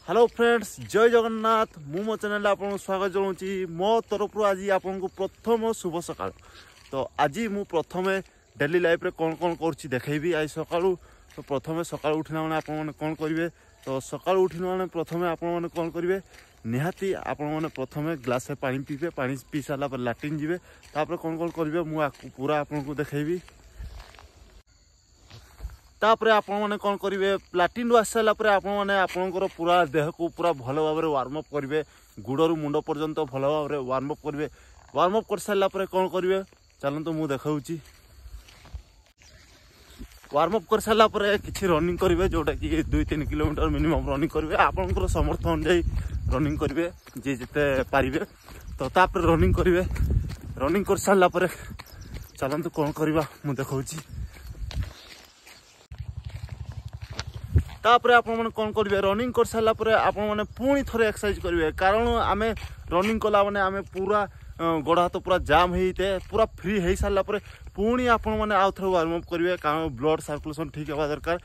Hello friends, जय जगन्नाथ। मु मो चैनल आपको स्वागत जनाऊँगी। मो तरफ आज आपको प्रथम शुभ सकाल। तो आज मु प्रथम डेली लाइफ रे कौन कौन कर देखेबी आज सका। तो प्रथम सका उठना मैंने आपने कौन करेंगे। तो सका उठना मैंने प्रथम आपने कौन करेंगे निहाती आपने प्रथम ग्लास पानी पीबे। पानी पी सारा लाट्रिन जी तापर कौन कौन करेंगे मुझे पूरा आपको देखेबी। तापर आपण मैंने कौन करेंगे लाट्रिन आस सारापर आपंकर पूरा देह को पूरा भल भाव वार्मअप करेंगे। गुड़ू मुंड पर्यंत भल भाव वार्मअप करेंगे। वार्मअप कर सारापर कौन करेंगे चलते मुझे देखा। वार्मअप कर सारापर किसी रनिंग करेंगे जोटा कि 2-3 किलोमीटर मिनिमम रनिंग करेंगे। आपंकर समर्थ अनुजाई रनिंग करेंगे जी जिते पारे। तो तापर रनिंग करेंगे। रनिंग कर सारापर चलते कौन करवा मुझे देखा। तापर आप कौन करेंगे रनिंग कर सारापर आपने पुणी थे एक्सरसाइज करेंगे। कारण आम रनिंग कला मैंने आम पूरा गोड़ हाथ पूरा जाम होते पूरा फ्री हो सारापर पुणी आपने आउ थे वार्मअप करेंगे। कारण ब्लड सर्कुलेशन ठीक हवा दरकार।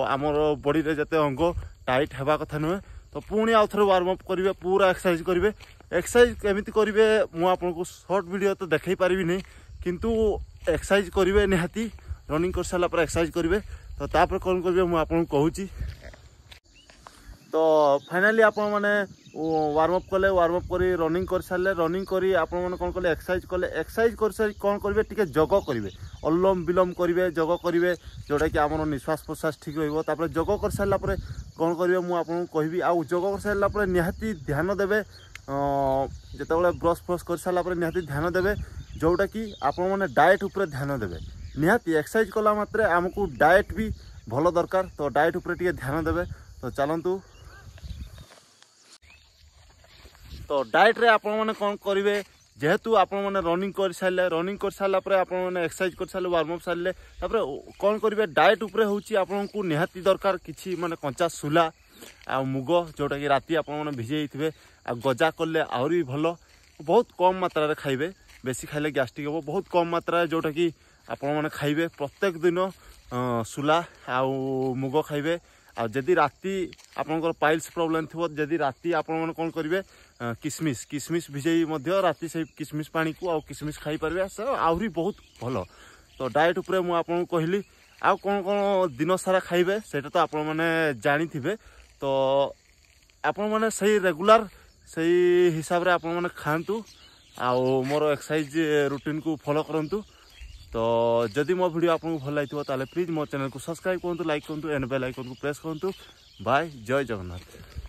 आमर बॉडी रे जते अंग टाइट हवा कथा नुहे। तो पुणी आउ थे वार्मअप करेंगे पूरा एक्सरसाइज करेंगे। एक्सरसाइज केमिति करेंगे मुझे शॉर्ट वीडियो तो देखई पारिबी नहीं, किंतु एक्सरसाइज करेंगे निहाती। रनिंग कर सारापर एक्सरसाइज करेंगे। तो तापर कौन करेंगे मुझे आपको कहूँ। तो फाइनाली आप वार्मअप कले। वार्मअप कर रनिंग कर सारे रनिंग कर आपने कौन कले एक्सरसाइज कले। एक्सरसाइज कर सारी कौन करेंगे टी जग करेंगे। अनुलोम विलोम करेंगे जग करेंगे जोटा कि आम निश्वास प्रश्वास ठीक रहा। जग कर सारापर कौन करेंगे मुझे आपको कहबी। आउ जग कर सारापर निहाती ध्यान देवे जिते ब्रश फ्रश कर सारापर निहाती ध्यान देवे जोटा कि आपने डाएट उपर ध्यान देवे। निहाती एक्सरसाइज कला मात्रे आमको डाएट भी भल दरकार। तो डाएट उपर टी ध्यान देवे। तो चलतु तो डाएट रे आप कौन करेंगे जेहेतु आप रनिंग कर सारे। रनिंग कर सारापर आप एक्सरसाइज कर सारे वार्मअप सारे तापर कौन करेंगे डाएट उपर हूँ आपको निहाती दरकार किसी माने कंचा सुला आ मुग जोटा कि राति आप भिजे थे आ गजा कले आहरी भल। बहुत कम मात्रा खाइबे। बेसी खाइले गैस्ट्रिक हम। बहुत कम मात्रा जोटा कि आपण खाइबे प्रत्येक दिन सुला आउ मुग खाइबे। आ जदि राति आपंकर पाइल्स प्रॉब्लम थी जदि राति आपण कौन करेंगे किसमिश किसमिश भिजई राति से किसमिश पानी को आउ किसमिश खाई पारे आहरी बहुत भल। तो डाएट उपर मुझे आपको कहली आउ कौन कौन दिन सारा खाइबे सेटा तो आपण मैंने जानी थे। तो आपण मैंने सही रेगुलर सही हिसाब रे आपण मैंने खातु आउ मोर एक्सरसाइज रूटीन को फॉलो करंतु। तो जदि मो वीडियो आपको भल लगे प्लीज मो चैनल को सब्सक्राइब करूँ, लाइक करूँ एंड बेल आइकन को प्रेस करूँ। बाय, जय जगन्नाथ।